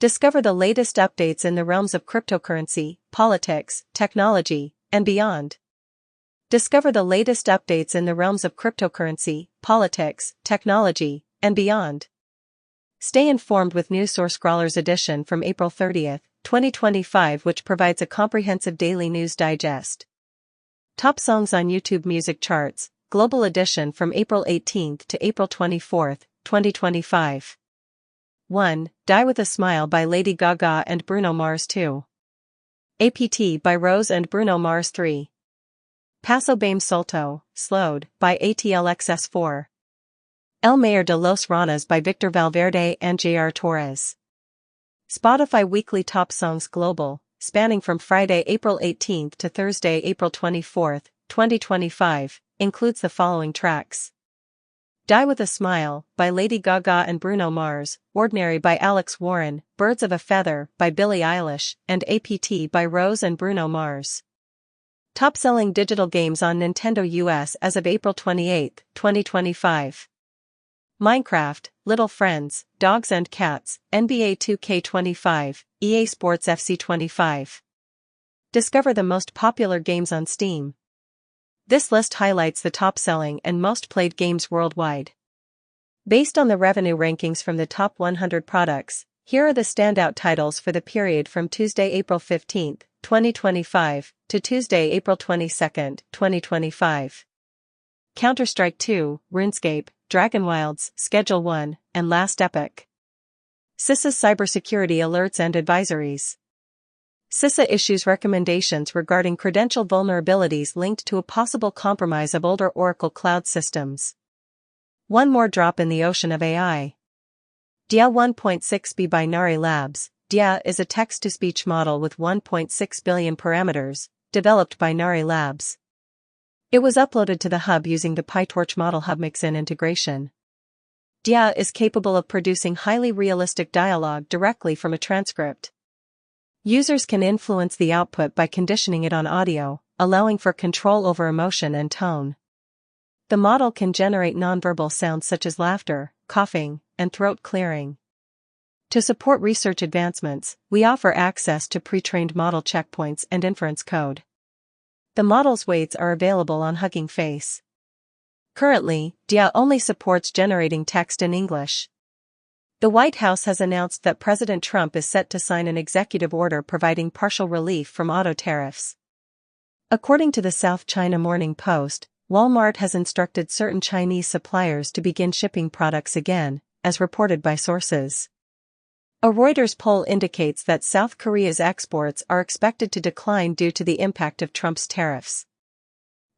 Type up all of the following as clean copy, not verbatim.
Discover the latest updates in the realms of cryptocurrency, politics, technology, and beyond. Discover the latest updates in the realms of cryptocurrency, politics, technology, and beyond. Stay informed with NewsSource Scrawlers edition from April 30, 2025, which provides a comprehensive daily news digest. Top songs on YouTube music charts, Global edition from April 18 to April 24, 2025. 1. Die with a Smile by Lady Gaga and Bruno Mars 2. APT by Rose and Bruno Mars 3. Paso Bem Solto, Slowed, by ATLXS 4. El Mayor de los Ranas by Victor Valverde and J.R. Torres. Spotify Weekly Top Songs Global, spanning from Friday, April 18 to Thursday, April 24, 2025, includes the following tracks. Die with a Smile, by Lady Gaga and Bruno Mars, Ordinary by Alex Warren, Birds of a Feather, by Billie Eilish, and APT by Rose and Bruno Mars. Top-selling digital games on Nintendo US as of April 28, 2025. Minecraft, Little Friends, Dogs and Cats, NBA 2K25, EA Sports FC 25. Discover the most popular games on Steam. This list highlights the top-selling and most-played games worldwide. Based on the revenue rankings from the top 100 products, here are the standout titles for the period from Tuesday, April 15, 2025, to Tuesday, April 22, 2025. Counter-Strike 2, RuneScape, Dragon Wilds, Schedule 1, and Last Epoch. CISA's cybersecurity alerts and advisories. CISA issues recommendations regarding credential vulnerabilities linked to a possible compromise of older Oracle cloud systems. One more drop in the ocean of AI. DIA 1.6b by Nari Labs. DIA is a text-to-speech model with 1.6 billion parameters, developed by Nari Labs. It was uploaded to the hub using the PyTorch Model Hub mix-in integration. DIA is capable of producing highly realistic dialogue directly from a transcript. Users can influence the output by conditioning it on audio, allowing for control over emotion and tone. The model can generate nonverbal sounds such as laughter, coughing, and throat clearing. To support research advancements, we offer access to pre-trained model checkpoints and inference code. The model's weights are available on Hugging Face. Currently, DIA only supports generating text in English. The White House has announced that President Trump is set to sign an executive order providing partial relief from auto tariffs. According to the South China Morning Post, Walmart has instructed certain Chinese suppliers to begin shipping products again, as reported by sources. A Reuters poll indicates that South Korea's exports are expected to decline due to the impact of Trump's tariffs.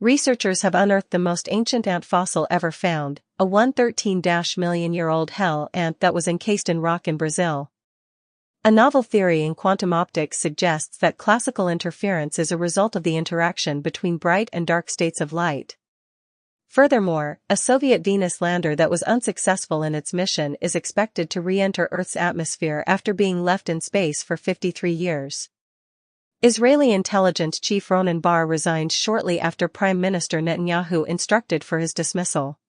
Researchers have unearthed the most ancient ant fossil ever found, a 113-million-year-old hell ant that was encased in rock in Brazil. A novel theory in quantum optics suggests that classical interference is a result of the interaction between bright and dark states of light. Furthermore, a Soviet Venus lander that was unsuccessful in its mission is expected to re-enter Earth's atmosphere after being left in space for 53 years. Israeli intelligence chief Ronan Bar resigned shortly after Prime Minister Netanyahu instructed for his dismissal.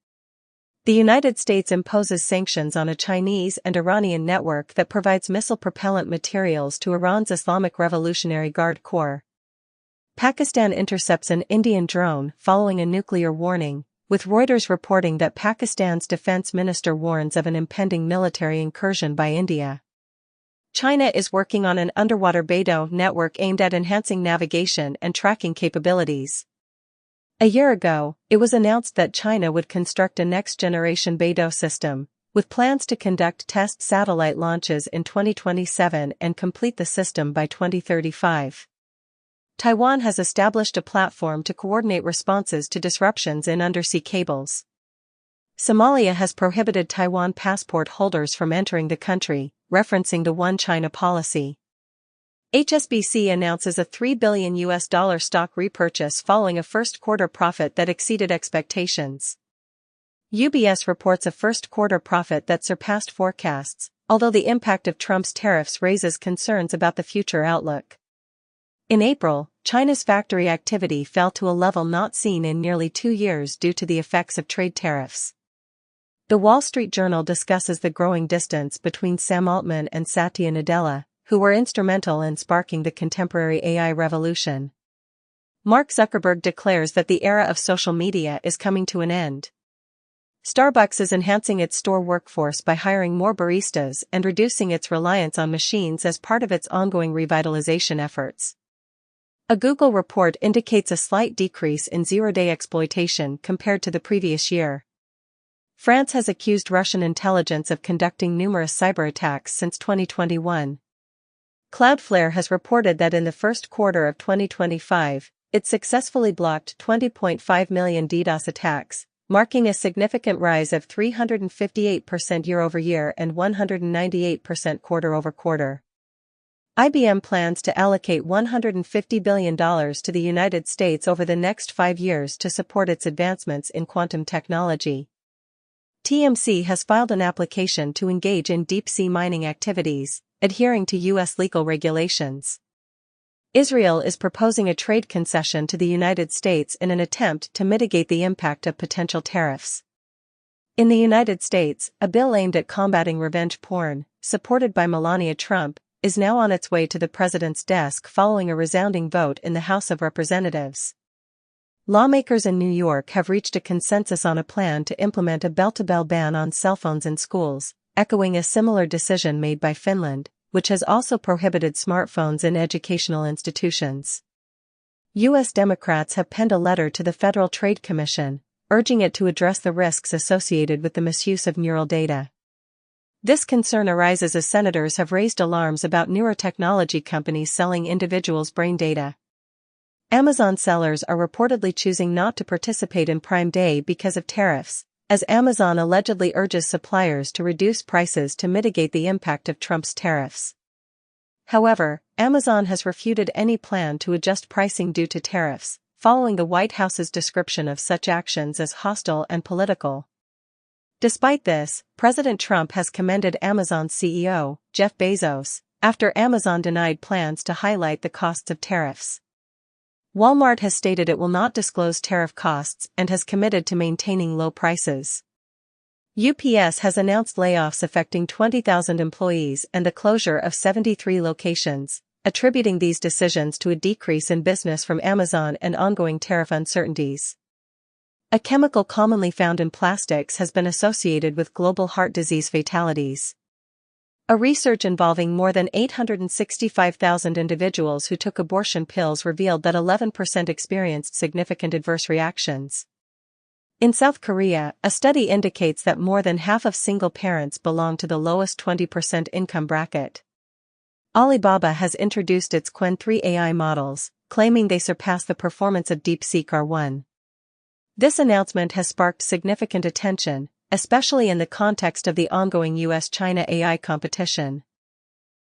The United States imposes sanctions on a Chinese and Iranian network that provides missile propellant materials to Iran's Islamic Revolutionary Guard Corps. Pakistan intercepts an Indian drone following a nuclear warning, with Reuters reporting that Pakistan's defense minister warns of an impending military incursion by India. China is working on an underwater Beidou network aimed at enhancing navigation and tracking capabilities. A year ago, it was announced that China would construct a next-generation Beidou system, with plans to conduct test satellite launches in 2027 and complete the system by 2035. Taiwan has established a platform to coordinate responses to disruptions in undersea cables. Somalia has prohibited Taiwan passport holders from entering the country, referencing the One China policy. HSBC announces a $3 billion stock repurchase following a first-quarter profit that exceeded expectations. UBS reports a first-quarter profit that surpassed forecasts, although the impact of Trump's tariffs raises concerns about the future outlook. In April, China's factory activity fell to a level not seen in nearly 2 years due to the effects of trade tariffs. The Wall Street Journal discusses the growing distance between Sam Altman and Satya Nadella, who were instrumental in sparking the contemporary AI revolution. Mark Zuckerberg declares that the era of social media is coming to an end. Starbucks is enhancing its store workforce by hiring more baristas and reducing its reliance on machines as part of its ongoing revitalization efforts. A Google report indicates a slight decrease in zero-day exploitation compared to the previous year. France has accused Russian intelligence of conducting numerous cyber attacks since 2021. Cloudflare has reported that in the first quarter of 2025, it successfully blocked 20.5 million DDoS attacks, marking a significant rise of 358% year-over-year and 198% quarter-over-quarter. IBM plans to allocate $150 billion to the United States over the next 5 years to support its advancements in quantum technology. TMC has filed an application to engage in deep-sea mining activities, adhering to U.S. legal regulations. Israel is proposing a trade concession to the United States in an attempt to mitigate the impact of potential tariffs. In the United States, a bill aimed at combating revenge porn, supported by Melania Trump, is now on its way to the president's desk following a resounding vote in the House of Representatives. Lawmakers in New York have reached a consensus on a plan to implement a bell-to-bell ban on cell phones in schools, echoing a similar decision made by Finland, which has also prohibited smartphones in educational institutions. U.S. Democrats have penned a letter to the Federal Trade Commission, urging it to address the risks associated with the misuse of neural data. This concern arises as senators have raised alarms about neurotechnology companies selling individuals' brain data. Amazon sellers are reportedly choosing not to participate in Prime Day because of tariffs, as Amazon allegedly urges suppliers to reduce prices to mitigate the impact of Trump's tariffs. However, Amazon has refuted any plan to adjust pricing due to tariffs, following the White House's description of such actions as hostile and political. Despite this, President Trump has commended Amazon's CEO, Jeff Bezos, after Amazon denied plans to highlight the costs of tariffs. Walmart has stated it will not disclose tariff costs and has committed to maintaining low prices. UPS has announced layoffs affecting 20,000 employees and the closure of 73 locations, attributing these decisions to a decrease in business from Amazon and ongoing tariff uncertainties. A chemical commonly found in plastics has been associated with global heart disease fatalities. A research involving more than 865,000 individuals who took abortion pills revealed that 11% experienced significant adverse reactions. In South Korea, a study indicates that more than half of single parents belong to the lowest 20% income bracket. Alibaba has introduced its Qwen 3 AI models, claiming they surpass the performance of DeepSeek R1. This announcement has sparked significant attention, especially in the context of the ongoing US-China AI competition.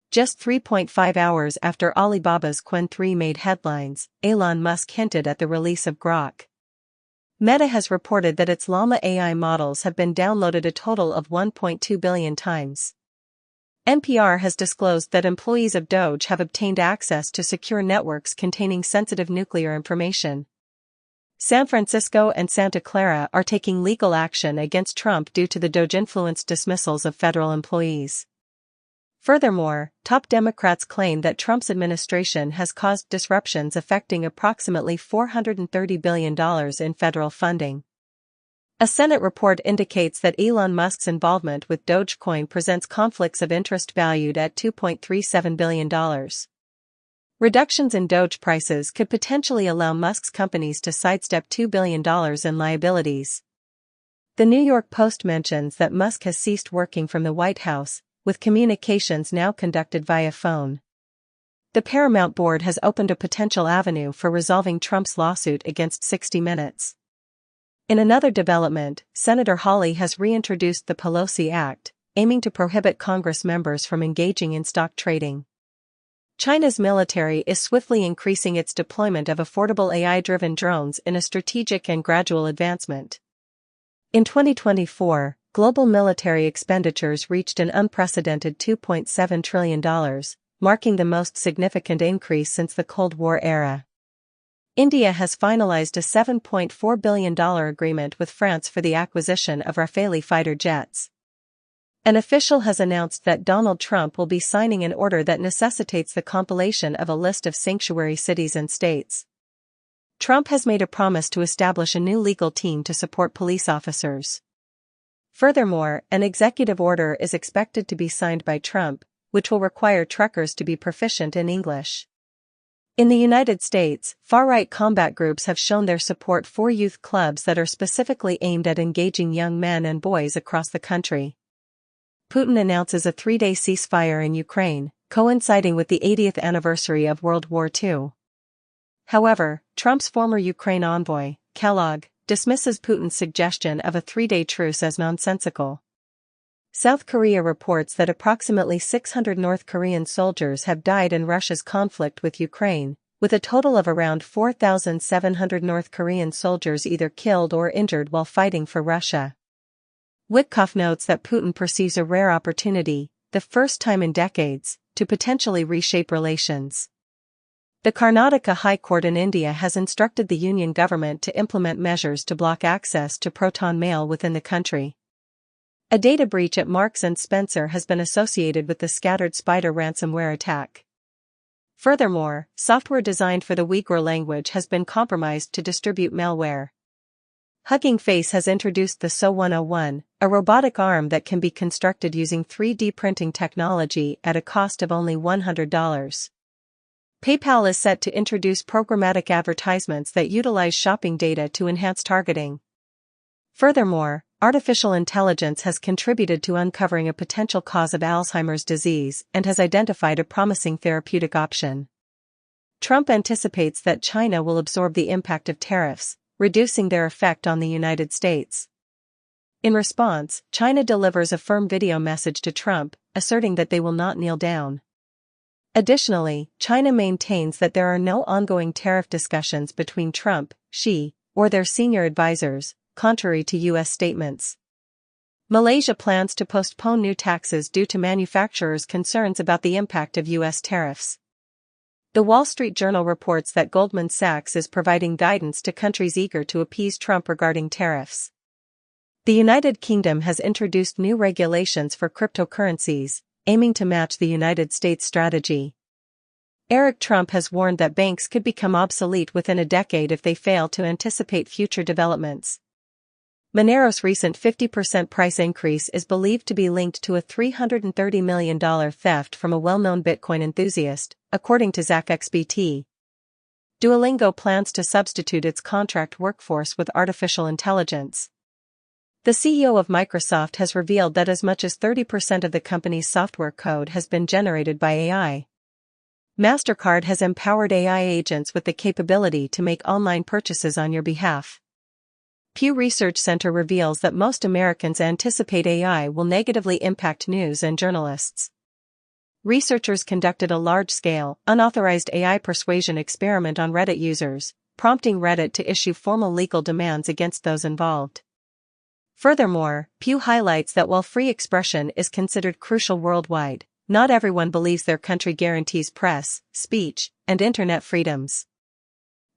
Just 3.5 hours after Alibaba's Qwen 3 made headlines, Elon Musk hinted at the release of Grok. Meta has reported that its Llama AI models have been downloaded a total of 1.2 billion times. NPR has disclosed that employees of Doge have obtained access to secure networks containing sensitive nuclear information. San Francisco and Santa Clara are taking legal action against Trump due to the Doge-influenced dismissals of federal employees. Furthermore, top Democrats claim that Trump's administration has caused disruptions affecting approximately $430 billion in federal funding. A Senate report indicates that Elon Musk's involvement with Dogecoin presents conflicts of interest valued at $2.37 billion. Reductions in Doge prices could potentially allow Musk's companies to sidestep $2 billion in liabilities. The New York Post mentions that Musk has ceased working from the White House, with communications now conducted via phone. The Paramount board has opened a potential avenue for resolving Trump's lawsuit against 60 Minutes. In another development, Senator Hawley has reintroduced the Pelosi Act, aiming to prohibit Congress members from engaging in stock trading. China's military is swiftly increasing its deployment of affordable AI-driven drones in a strategic and gradual advancement. In 2024, global military expenditures reached an unprecedented $2.7 trillion, marking the most significant increase since the Cold War era. India has finalized a $7.4 billion agreement with France for the acquisition of Rafale fighter jets. An official has announced that Donald Trump will be signing an order that necessitates the compilation of a list of sanctuary cities and states. Trump has made a promise to establish a new legal team to support police officers. Furthermore, an executive order is expected to be signed by Trump, which will require truckers to be proficient in English. In the United States, far-right combat groups have shown their support for youth clubs that are specifically aimed at engaging young men and boys across the country. Putin announces a 3-day ceasefire in Ukraine, coinciding with the 80th anniversary of World War II. However, Trump's former Ukraine envoy, Kellogg, dismisses Putin's suggestion of a 3-day truce as nonsensical. South Korea reports that approximately 600 North Korean soldiers have died in Russia's conflict with Ukraine, with a total of around 4,700 North Korean soldiers either killed or injured while fighting for Russia. Witkoff notes that Putin perceives a rare opportunity, the first time in decades, to potentially reshape relations. The Karnataka High Court in India has instructed the union government to implement measures to block access to Proton Mail within the country. A data breach at Marks & Spencer has been associated with the Scattered Spider ransomware attack. Furthermore, software designed for the Uyghur language has been compromised to distribute malware. Hugging Face has introduced the So-101, a robotic arm that can be constructed using 3D printing technology at a cost of only $100. PayPal is set to introduce programmatic advertisements that utilize shopping data to enhance targeting. Furthermore, artificial intelligence has contributed to uncovering a potential cause of Alzheimer's disease and has identified a promising therapeutic option. Trump anticipates that China will absorb the impact of tariffs, reducing their effect on the United States. In response, China delivers a firm video message to Trump, asserting that they will not kneel down. Additionally, China maintains that there are no ongoing tariff discussions between Trump, Xi, or their senior advisors, contrary to U.S. statements. Malaysia plans to postpone new taxes due to manufacturers' concerns about the impact of U.S. tariffs. The Wall Street Journal reports that Goldman Sachs is providing guidance to countries eager to appease Trump regarding tariffs. The United Kingdom has introduced new regulations for cryptocurrencies, aiming to match the United States strategy. Eric Trump has warned that banks could become obsolete within a decade if they fail to anticipate future developments. Monero's recent 50% price increase is believed to be linked to a $330 million theft from a well-known Bitcoin enthusiast, according to ZachXBT. Duolingo plans to substitute its contract workforce with artificial intelligence. The CEO of Microsoft has revealed that as much as 30% of the company's software code has been generated by AI. MasterCard has empowered AI agents with the capability to make online purchases on your behalf. Pew Research Center reveals that most Americans anticipate AI will negatively impact news and journalists. Researchers conducted a large-scale, unauthorized AI persuasion experiment on Reddit users, prompting Reddit to issue formal legal demands against those involved. Furthermore, Pew highlights that while free expression is considered crucial worldwide, not everyone believes their country guarantees press, speech, and internet freedoms.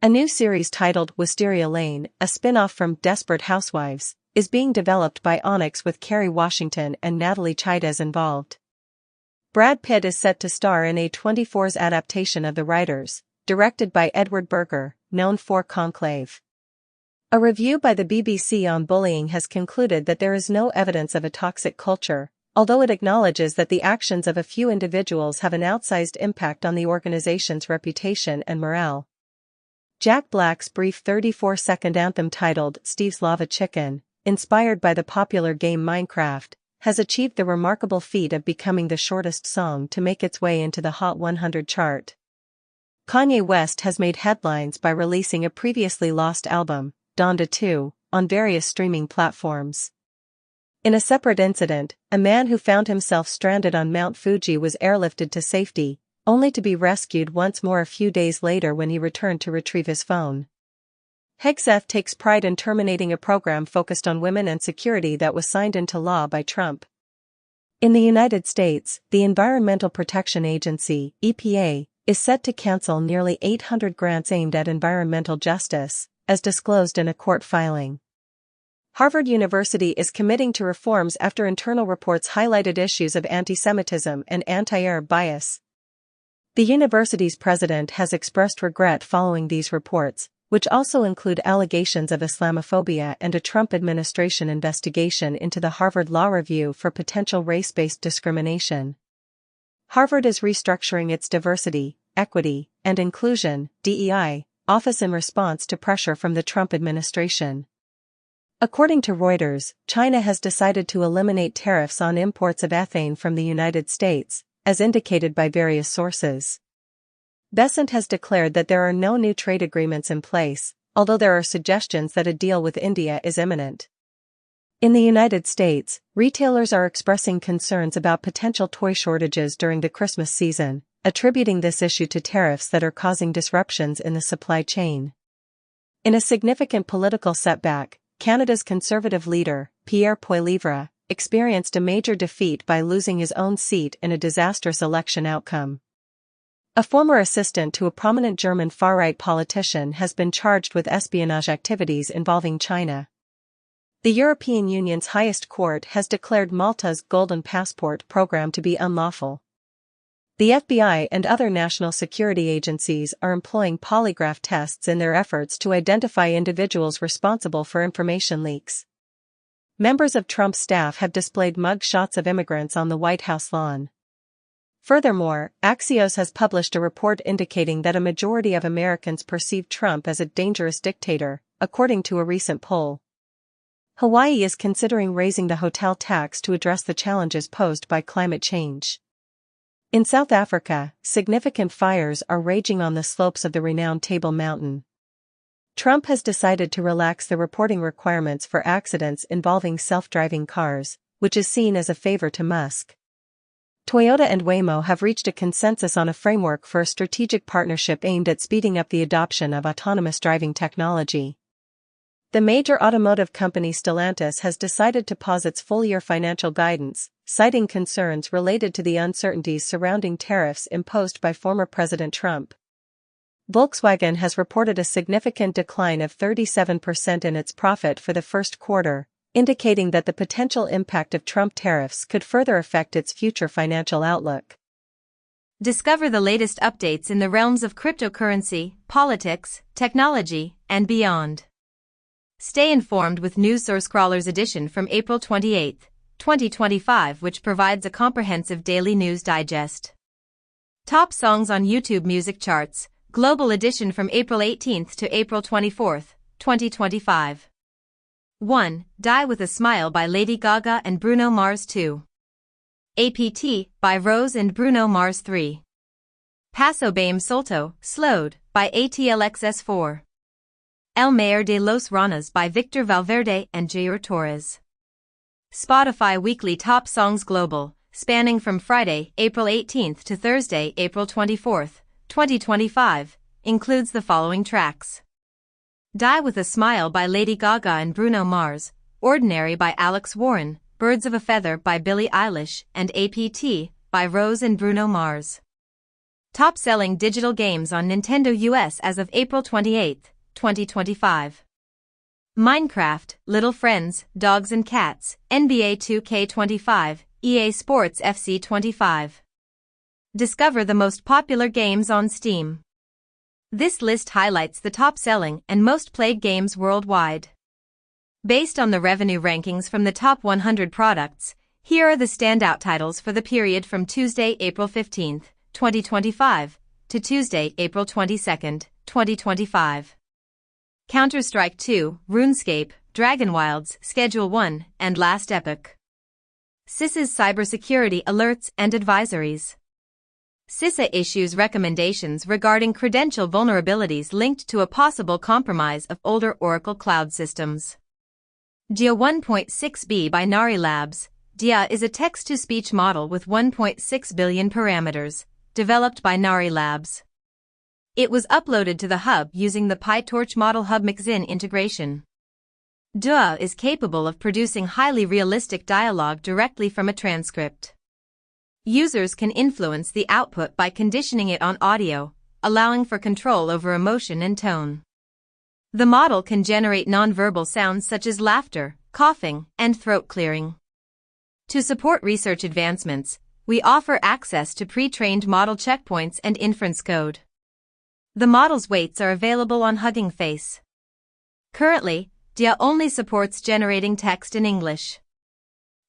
A new series titled Wisteria Lane, a spin-off from Desperate Housewives, is being developed by Onyx with Kerry Washington and Natalie Chaidez involved. Brad Pitt is set to star in A24's adaptation of The Writers, directed by Edward Berger, known for Conclave. A review by the BBC on bullying has concluded that there is no evidence of a toxic culture, although it acknowledges that the actions of a few individuals have an outsized impact on the organization's reputation and morale. Jack Black's brief 34-second anthem titled Steve's Lava Chicken, inspired by the popular game Minecraft, has achieved the remarkable feat of becoming the shortest song to make its way into the Hot 100 chart. Kanye West has made headlines by releasing a previously lost album, Donda 2, on various streaming platforms. In a separate incident, a man who found himself stranded on Mount Fuji was airlifted to safety, only to be rescued once more a few days later when he returned to retrieve his phone. Hegseth takes pride in terminating a program focused on women and security that was signed into law by Trump. In the United States, the Environmental Protection Agency, EPA, is set to cancel nearly 800 grants aimed at environmental justice, as disclosed in a court filing. Harvard University is committing to reforms after internal reports highlighted issues of anti-Semitism and anti-Arab bias. The university's president has expressed regret following these reports, which also include allegations of Islamophobia and a Trump administration investigation into the Harvard Law Review for potential race-based discrimination. Harvard is restructuring its diversity, equity, and inclusion (DEI) office in response to pressure from the Trump administration. According to Reuters, China has decided to eliminate tariffs on imports of ethane from the United States, as indicated by various sources. Besant has declared that there are no new trade agreements in place, although there are suggestions that a deal with India is imminent. In the United States, retailers are expressing concerns about potential toy shortages during the Christmas season, attributing this issue to tariffs that are causing disruptions in the supply chain. In a significant political setback, Canada's Conservative leader, Pierre Poilievre, experienced a major defeat by losing his own seat in a disastrous election outcome. A former assistant to a prominent German far-right politician has been charged with espionage activities involving China. The European Union's highest court has declared Malta's Golden Passport program to be unlawful. The FBI and other national security agencies are employing polygraph tests in their efforts to identify individuals responsible for information leaks. Members of Trump's staff have displayed mug shots of immigrants on the White House lawn. Furthermore, Axios has published a report indicating that a majority of Americans perceive Trump as a dangerous dictator, according to a recent poll. Hawaii is considering raising the hotel tax to address the challenges posed by climate change. In South Africa, significant fires are raging on the slopes of the renowned Table Mountain. Trump has decided to relax the reporting requirements for accidents involving self-driving cars, which is seen as a favor to Musk. Toyota and Waymo have reached a consensus on a framework for a strategic partnership aimed at speeding up the adoption of autonomous driving technology. The major automotive company Stellantis has decided to pause its full-year financial guidance, citing concerns related to the uncertainties surrounding tariffs imposed by former President Trump. Volkswagen has reported a significant decline of 37% in its profit for the first quarter, indicating that the potential impact of Trump tariffs could further affect its future financial outlook. Discover the latest updates in the realms of cryptocurrency, politics, technology, and beyond. Stay informed with NewsSource Crawler's edition from April 28, 2025, which provides a comprehensive daily news digest. Top songs on YouTube music charts, Global edition from April 18 to April 24, 2025. 1. Die with a Smile by Lady Gaga and Bruno Mars 2. APT by Rose and Bruno Mars 3. Paso Bame Solto, Slowed by ATLXS4. El Mayor de los Ranas by Victor Valverde and Jair Torres. Spotify Weekly Top Songs Global, spanning from Friday, April 18 to Thursday, April 24, 2025, includes the following tracks. Die with a Smile by Lady Gaga and Bruno Mars, Ordinary by Alex Warren, Birds of a Feather by Billie Eilish, and APT by Rose and Bruno Mars. Top-selling digital games on Nintendo US as of April 28, 2025. Minecraft, Little Friends, Dogs and Cats, NBA 2K25, EA Sports FC 25. Discover the most popular games on Steam. This list highlights the top-selling and most played games worldwide. Based on the revenue rankings from the top 100 products, here are the standout titles for the period from Tuesday, April 15, 2025, to Tuesday, April 22, 2025. Counter-Strike 2, RuneScape, Dragon Wilds, Schedule 1, and Last Epoch. CISA's cybersecurity alerts and advisories. CISA issues recommendations regarding credential vulnerabilities linked to a possible compromise of older Oracle cloud systems. DIA 1.6b by Nari Labs. DIA is a text-to-speech model with 1.6 billion parameters, developed by Nari Labs. It was uploaded to the hub using the PyTorch Model Hub Mixin integration. DIA is capable of producing highly realistic dialogue directly from a transcript. Users can influence the output by conditioning it on audio, allowing for control over emotion and tone. The model can generate nonverbal sounds such as laughter, coughing, and throat clearing. To support research advancements, we offer access to pre-trained model checkpoints and inference code. The model's weights are available on Hugging Face. Currently, DIA only supports generating text in English.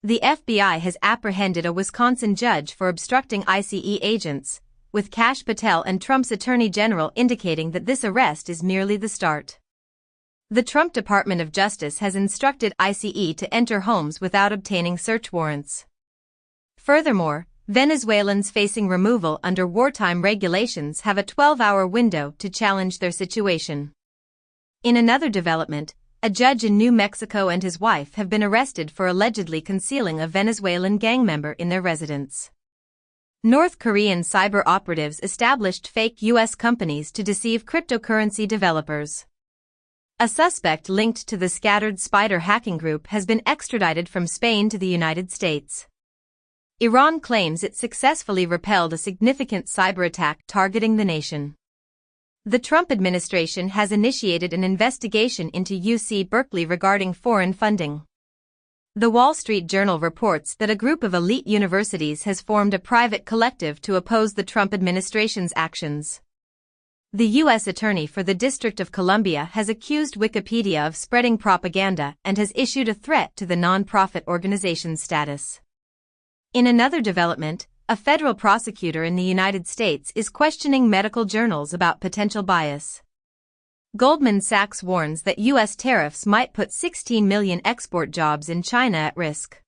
The FBI has apprehended a Wisconsin judge for obstructing ICE agents, with Kash Patel and Trump's attorney general indicating that this arrest is merely the start. The Trump Department of Justice has instructed ICE to enter homes without obtaining search warrants. Furthermore, Venezuelans facing removal under wartime regulations have a 12-hour window to challenge their situation. In another development, a judge in New Mexico and his wife have been arrested for allegedly concealing a Venezuelan gang member in their residence. North Korean cyber operatives established fake U.S. companies to deceive cryptocurrency developers. A suspect linked to the Scattered Spider hacking group has been extradited from Spain to the United States. Iran claims it successfully repelled a significant cyber attack targeting the nation. The Trump administration has initiated an investigation into UC Berkeley regarding foreign funding. The Wall Street Journal reports that a group of elite universities has formed a private collective to oppose the Trump administration's actions. The U.S. Attorney for the District of Columbia has accused Wikipedia of spreading propaganda and has issued a threat to the nonprofit organization's status. In another development, a federal prosecutor in the United States is questioning medical journals about potential bias. Goldman Sachs warns that U.S. tariffs might put 16 million export jobs in China at risk.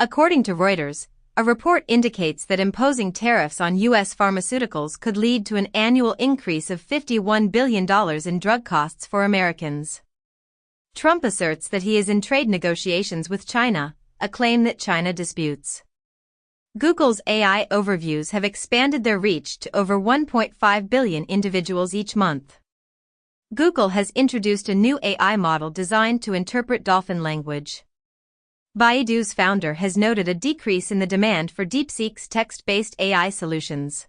According to Reuters, a report indicates that imposing tariffs on U.S. pharmaceuticals could lead to an annual increase of $51 billion in drug costs for Americans. Trump asserts that he is in trade negotiations with China, a claim that China disputes. Google's AI overviews have expanded their reach to over 1.5 billion individuals each month. Google has introduced a new AI model designed to interpret dolphin language. Baidu's founder has noted a decrease in the demand for DeepSeek's text-based AI solutions.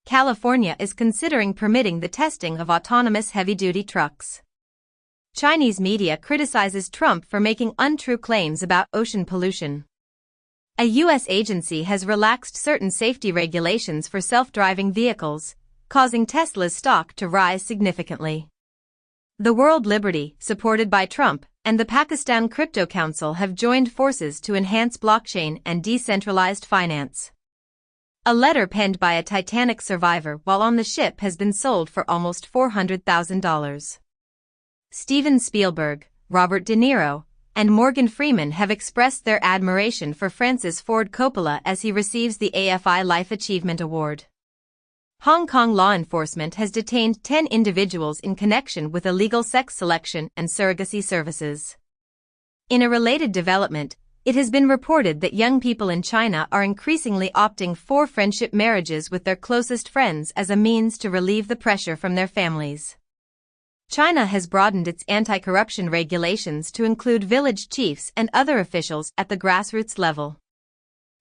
California is considering permitting the testing of autonomous heavy-duty trucks. Chinese media criticizes Trump for making untrue claims about ocean pollution. A U.S. agency has relaxed certain safety regulations for self-driving vehicles, causing Tesla's stock to rise significantly. The World Liberty, supported by Trump, and the Pakistan Crypto Council have joined forces to enhance blockchain and decentralized finance. A letter penned by a Titanic survivor while on the ship has been sold for almost $400,000. Steven Spielberg, Robert De Niro, and Morgan Freeman have expressed their admiration for Francis Ford Coppola as he receives the AFI Life Achievement Award. Hong Kong law enforcement has detained 10 individuals in connection with illegal sex selection and surrogacy services. In a related development, it has been reported that young people in China are increasingly opting for friendship marriages with their closest friends as a means to relieve the pressure from their families. China has broadened its anti-corruption regulations to include village chiefs and other officials at the grassroots level.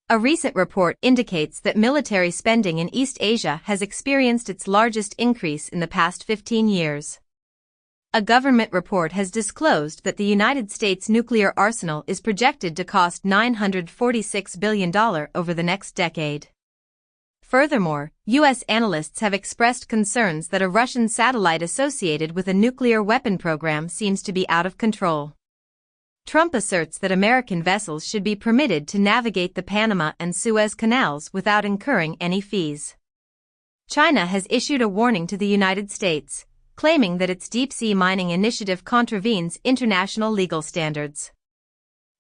A recent report indicates that military spending in East Asia has experienced its largest increase in the past 15 years. A government report has disclosed that the United States nuclear arsenal is projected to cost $946 billion over the next decade. Furthermore, U.S. analysts have expressed concerns that a Russian satellite associated with a nuclear weapon program seems to be out of control. Trump asserts that American vessels should be permitted to navigate the Panama and Suez canals without incurring any fees. China has issued a warning to the United States, claiming that its deep-sea mining initiative contravenes international legal standards.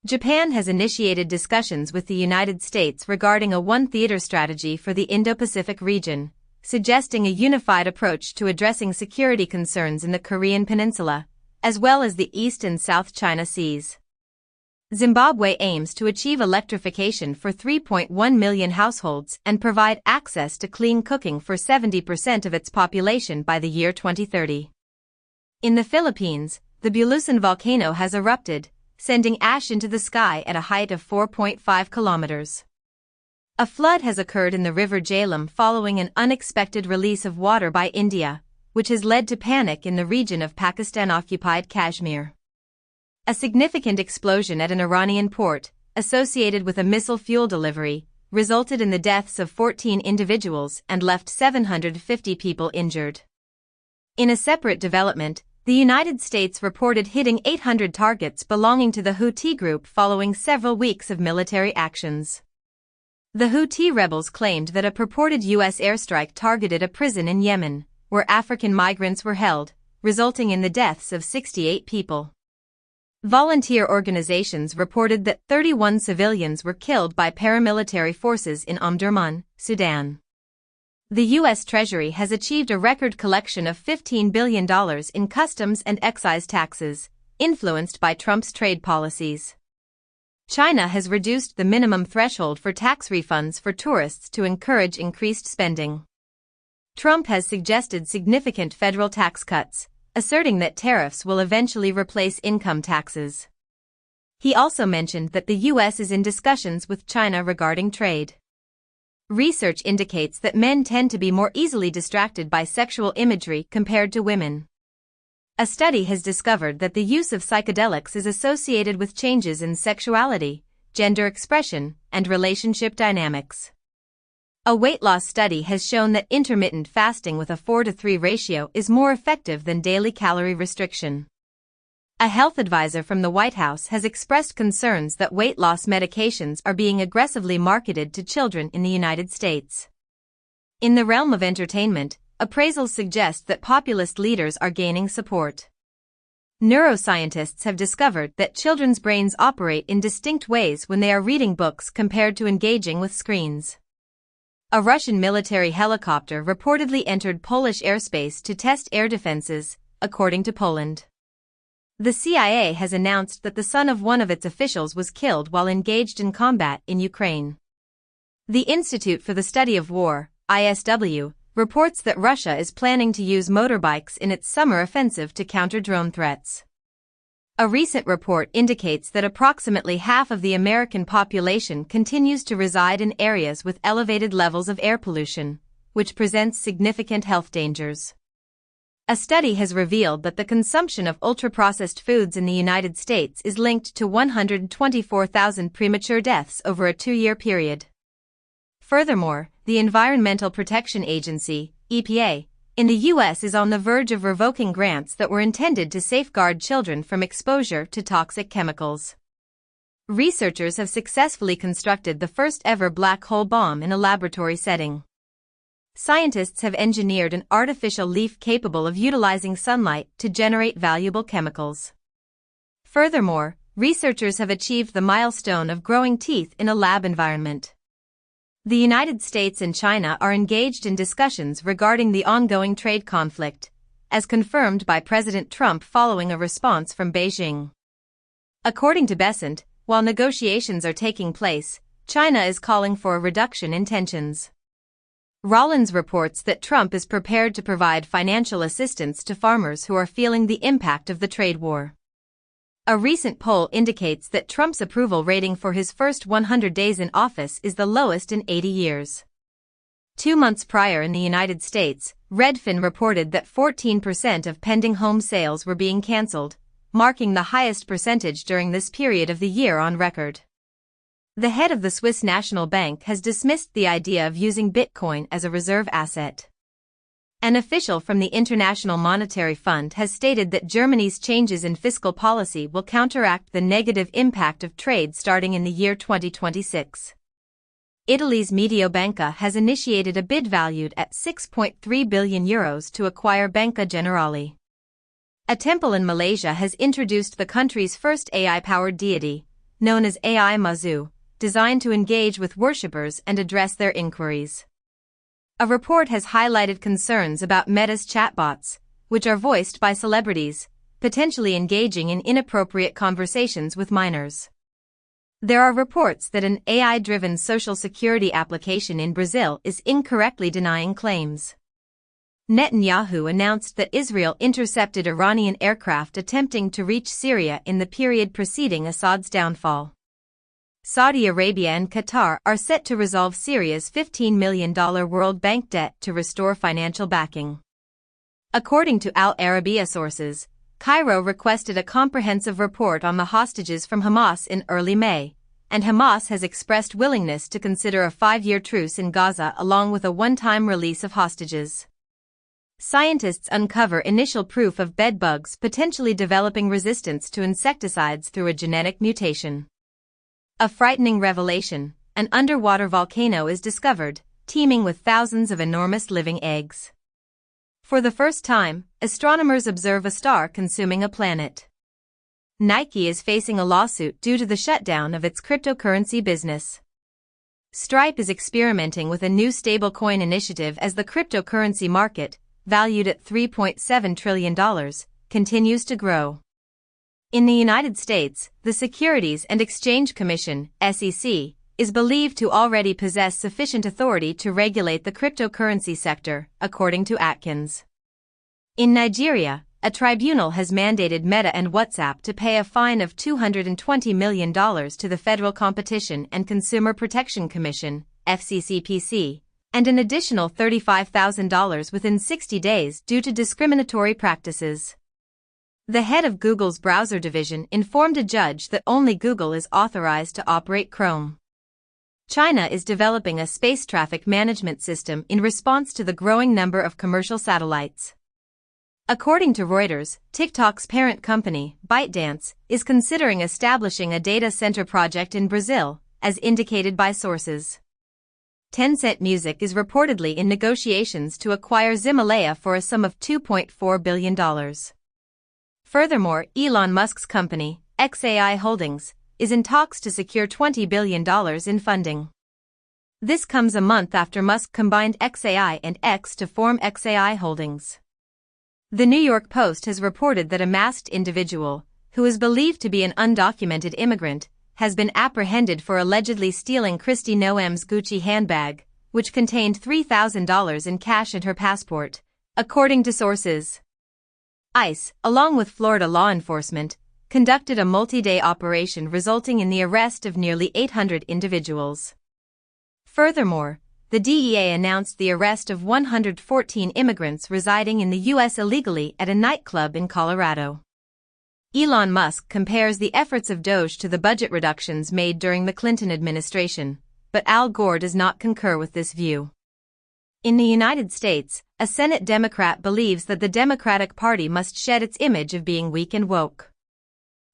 Japan has initiated discussions with the United States regarding a one-theater strategy for the Indo-Pacific region, suggesting a unified approach to addressing security concerns in the Korean Peninsula, as well as the East and South China Seas. Zimbabwe aims to achieve electrification for 3.1 million households and provide access to clean cooking for 70% of its population by the year 2030. In the Philippines, the Bulusan volcano has erupted, sending ash into the sky at a height of 4.5 kilometers. A flood has occurred in the river Jhelum following an unexpected release of water by India, which has led to panic in the region of Pakistan-occupied Kashmir. A significant explosion at an Iranian port, associated with a missile fuel delivery, resulted in the deaths of 14 individuals and left 750 people injured. In a separate development, the United States reported hitting 800 targets belonging to the Houthi group following several weeks of military actions. The Houthi rebels claimed that a purported U.S. airstrike targeted a prison in Yemen, where African migrants were held, resulting in the deaths of 68 people. Volunteer organizations reported that 31 civilians were killed by paramilitary forces in Omdurman, Sudan. The U.S. Treasury has achieved a record collection of $15 billion in customs and excise taxes, influenced by Trump's trade policies. China has reduced the minimum threshold for tax refunds for tourists to encourage increased spending. Trump has suggested significant federal tax cuts, asserting that tariffs will eventually replace income taxes. He also mentioned that the U.S. is in discussions with China regarding trade. Research indicates that men tend to be more easily distracted by sexual imagery compared to women. A study has discovered that the use of psychedelics is associated with changes in sexuality, gender expression, and relationship dynamics. A weight loss study has shown that intermittent fasting with a 4:3 ratio is more effective than daily calorie restriction. A health advisor from the White House has expressed concerns that weight loss medications are being aggressively marketed to children in the United States. In the realm of entertainment, appraisals suggest that populist leaders are gaining support. Neuroscientists have discovered that children's brains operate in distinct ways when they are reading books compared to engaging with screens. A Russian military helicopter reportedly entered Polish airspace to test air defenses, according to Poland. The CIA has announced that the son of one of its officials was killed while engaged in combat in Ukraine. The Institute for the Study of War, ISW, reports that Russia is planning to use motorbikes in its summer offensive to counter drone threats. A recent report indicates that approximately half of the American population continues to reside in areas with elevated levels of air pollution, which presents significant health dangers. A study has revealed that the consumption of ultra-processed foods in the United States is linked to 124,000 premature deaths over a 2-year period. Furthermore, the Environmental Protection Agency, EPA, in the U.S. is on the verge of revoking grants that were intended to safeguard children from exposure to toxic chemicals. Researchers have successfully constructed the first-ever black hole bomb in a laboratory setting. Scientists have engineered an artificial leaf capable of utilizing sunlight to generate valuable chemicals. Furthermore, researchers have achieved the milestone of growing teeth in a lab environment. The United States and China are engaged in discussions regarding the ongoing trade conflict, as confirmed by President Trump following a response from Beijing. According to Besant, while negotiations are taking place, China is calling for a reduction in tensions. Rollins reports that Trump is prepared to provide financial assistance to farmers who are feeling the impact of the trade war. A recent poll indicates that Trump's approval rating for his first 100 days in office is the lowest in 80 years. 2 months prior in the United States, Redfin reported that 14% of pending home sales were being canceled, marking the highest percentage during this period of the year on record. The head of the Swiss National Bank has dismissed the idea of using Bitcoin as a reserve asset. An official from the International Monetary Fund has stated that Germany's changes in fiscal policy will counteract the negative impact of trade starting in the year 2026. Italy's Mediobanca has initiated a bid valued at €6.3 billion to acquire Banca Generali. A temple in Malaysia has introduced the country's first AI-powered deity, known as AI Mazu, designed to engage with worshippers and address their inquiries. A report has highlighted concerns about Meta's chatbots, which are voiced by celebrities, potentially engaging in inappropriate conversations with minors. There are reports that an AI-driven social security application in Brazil is incorrectly denying claims. Netanyahu announced that Israel intercepted Iranian aircraft attempting to reach Syria in the period preceding Assad's downfall. Saudi Arabia and Qatar are set to resolve Syria's $15 million World Bank debt to restore financial backing. According to Al Arabiya sources, Cairo requested a comprehensive report on the hostages from Hamas in early May, and Hamas has expressed willingness to consider a 5-year truce in Gaza along with a one-time release of hostages. Scientists uncover initial proof of bedbugs potentially developing resistance to insecticides through a genetic mutation. A frightening revelation: an underwater volcano is discovered, teeming with thousands of enormous living eggs. For the first time, astronomers observe a star consuming a planet. Nike is facing a lawsuit due to the shutdown of its cryptocurrency business. Stripe is experimenting with a new stablecoin initiative as the cryptocurrency market, valued at $3.7 trillion, continues to grow. In the United States, the Securities and Exchange Commission, SEC, is believed to already possess sufficient authority to regulate the cryptocurrency sector, according to Atkins. In Nigeria, a tribunal has mandated Meta and WhatsApp to pay a fine of $220 million to the Federal Competition and Consumer Protection Commission, FCCPC, and an additional $35,000 within 60 days due to discriminatory practices. The head of Google's browser division informed a judge that only Google is authorized to operate Chrome. China is developing a space traffic management system in response to the growing number of commercial satellites. According to Reuters, TikTok's parent company, ByteDance, is considering establishing a data center project in Brazil, as indicated by sources. Tencent Music is reportedly in negotiations to acquire Ximalaya for a sum of $2.4 billion. Furthermore, Elon Musk's company, XAI Holdings, is in talks to secure $20 billion in funding. This comes a month after Musk combined XAI and X to form XAI Holdings. The New York Post has reported that a masked individual, who is believed to be an undocumented immigrant, has been apprehended for allegedly stealing Kristi Noem's Gucci handbag, which contained $3,000 in cash and her passport, according to sources. ICE, along with Florida law enforcement, conducted a multi-day operation resulting in the arrest of nearly 800 individuals. Furthermore, the DEA announced the arrest of 114 immigrants residing in the U.S. illegally at a nightclub in Colorado. Elon Musk compares the efforts of Doge to the budget reductions made during the Clinton administration, but Al Gore does not concur with this view. In the United States, a Senate Democrat believes that the Democratic Party must shed its image of being weak and woke.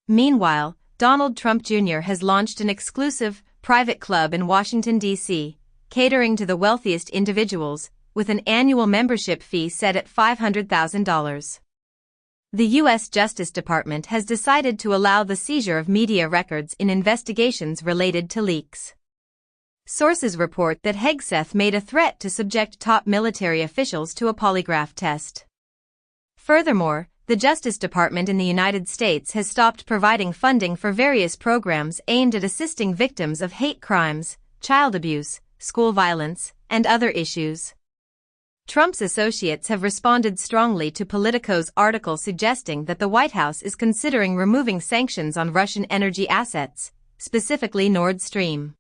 Meanwhile, Donald Trump Jr. has launched an exclusive, private club in Washington, D.C., catering to the wealthiest individuals, with an annual membership fee set at $500,000. The U.S. Justice Department has decided to allow the seizure of media records in investigations related to leaks. Sources report that Hegseth made a threat to subject top military officials to a polygraph test. Furthermore, the Justice Department in the United States has stopped providing funding for various programs aimed at assisting victims of hate crimes, child abuse, school violence, and other issues. Trump's associates have responded strongly to Politico's article suggesting that the White House is considering removing sanctions on Russian energy assets, specifically Nord Stream.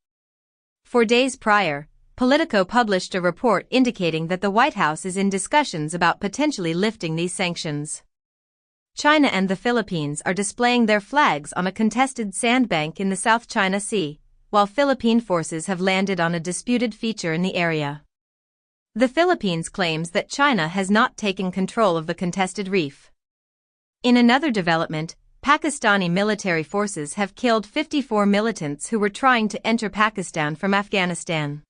4 days prior, Politico published a report indicating that the White House is in discussions about potentially lifting these sanctions. China and the Philippines are displaying their flags on a contested sandbank in the South China Sea, while Philippine forces have landed on a disputed feature in the area. The Philippines claims that China has not taken control of the contested reef. In another development, Pakistani military forces have killed 54 militants who were trying to enter Pakistan from Afghanistan.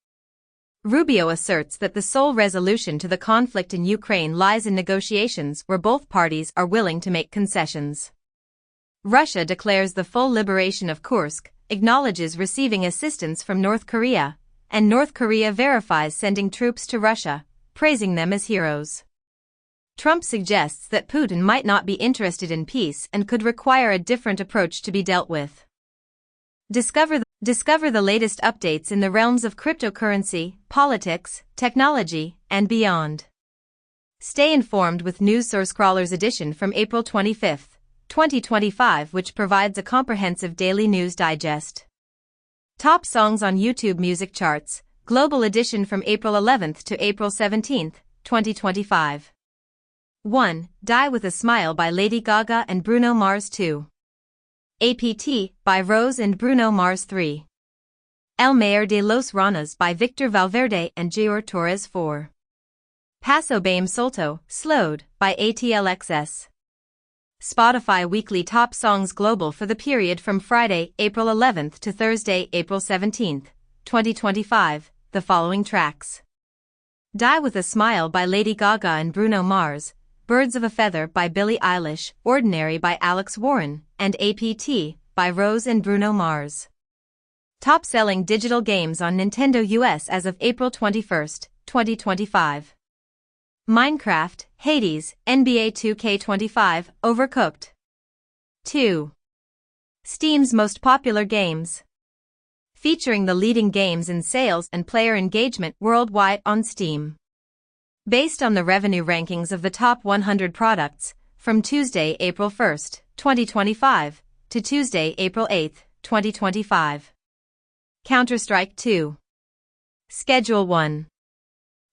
Rubio asserts that the sole resolution to the conflict in Ukraine lies in negotiations where both parties are willing to make concessions. Russia declares the full liberation of Kursk, acknowledges receiving assistance from North Korea, and North Korea verifies sending troops to Russia, praising them as heroes. Trump suggests that Putin might not be interested in peace and could require a different approach to be dealt with. Discover the latest updates in the realms of cryptocurrency, politics, technology, and beyond. Stay informed with News Source Crawler's edition from April 25, 2025, which provides a comprehensive daily news digest. Top songs on YouTube music charts, global edition from April 11th to April 17th, 2025. 1. Die with a Smile by Lady Gaga and Bruno Mars 2. APT by Rose and Bruno Mars 3. El Mayor de los Ranas by Victor Valverde and Gior Torres 4. Paso Bame Solto, Slowed by ATLXS. Spotify Weekly Top Songs Global for the period from Friday, April 11th to Thursday, April 17th, 2025, the following tracks. Die with a Smile by Lady Gaga and Bruno Mars, Birds of a Feather by Billie Eilish, Ordinary by Alex Warren, and APT by Rose and Bruno Mars. Top-selling digital games on Nintendo US as of April 21st, 2025. Minecraft, Hades, NBA 2K25, Overcooked. 2. Steam's most popular games. Featuring the leading games in sales and player engagement worldwide on Steam. Based on the revenue rankings of the top 100 products, from Tuesday, April 1st, 2025, to Tuesday, April 8th, 2025. Counter-Strike 2. Schedule 1.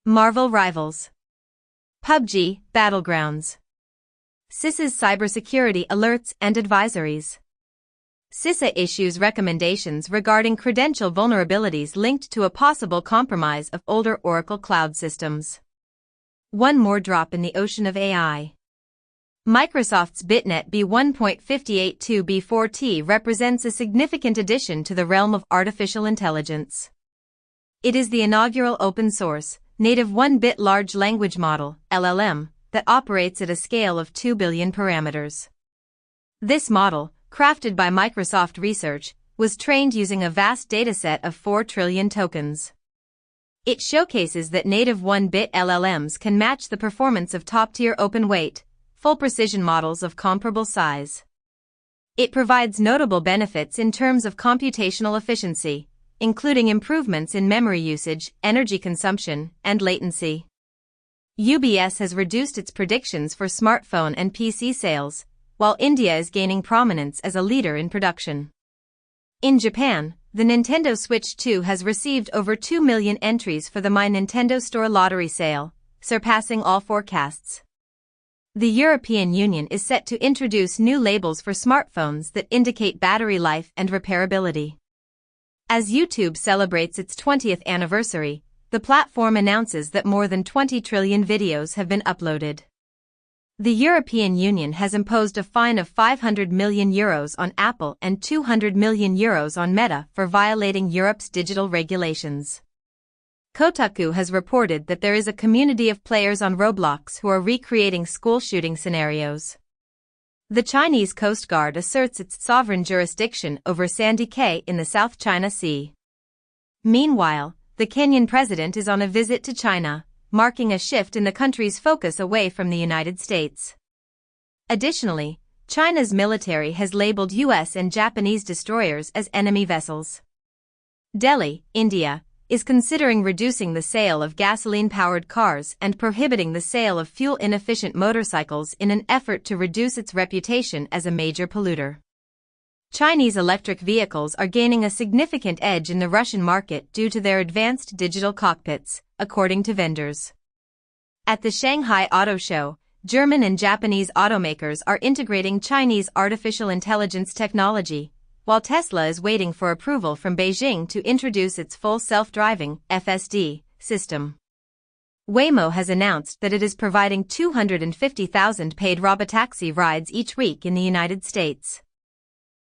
Marvel Rivals. PUBG, Battlegrounds. CISA's cybersecurity alerts and advisories. CISA issues recommendations regarding credential vulnerabilities linked to a possible compromise of older Oracle cloud systems. One more drop in the ocean of AI. Microsoft's BitNet B1.582b4t represents a significant addition to the realm of artificial intelligence. It is the inaugural open-source, native 1-bit large language model, LLM, that operates at a scale of 2 billion parameters. This model, crafted by Microsoft Research, was trained using a vast dataset of 4 trillion tokens. It showcases that native 1-bit LLMs can match the performance of top-tier open-weight, full-precision models of comparable size. It provides notable benefits in terms of computational efficiency, including improvements in memory usage, energy consumption, and latency. UBS has reduced its predictions for smartphone and PC sales, while India is gaining prominence as a leader in production. In Japan, the Nintendo Switch 2 has received over 2 million entries for the My Nintendo Store lottery sale, surpassing all forecasts. The European Union is set to introduce new labels for smartphones that indicate battery life and repairability. As YouTube celebrates its 20th anniversary, the platform announces that more than 20 trillion videos have been uploaded. The European Union has imposed a fine of 500 million euros on Apple and 200 million euros on Meta for violating Europe's digital regulations. Kotaku has reported that there is a community of players on Roblox who are recreating school shooting scenarios. The Chinese Coast Guard asserts its sovereign jurisdiction over Sandy Cay in the South China Sea. Meanwhile, the Kenyan president is on a visit to China, marking a shift in the country's focus away from the United States. Additionally, China's military has labeled US and Japanese destroyers as enemy vessels. Delhi, India, is considering reducing the sale of gasoline-powered cars and prohibiting the sale of fuel-inefficient motorcycles in an effort to reduce its reputation as a major polluter. Chinese electric vehicles are gaining a significant edge in the Russian market due to their advanced digital cockpits, according to vendors. At the Shanghai Auto Show, German and Japanese automakers are integrating Chinese artificial intelligence technology, while Tesla is waiting for approval from Beijing to introduce its full self-driving (FSD) system. Waymo has announced that it is providing 250,000 paid robotaxi rides each week in the United States.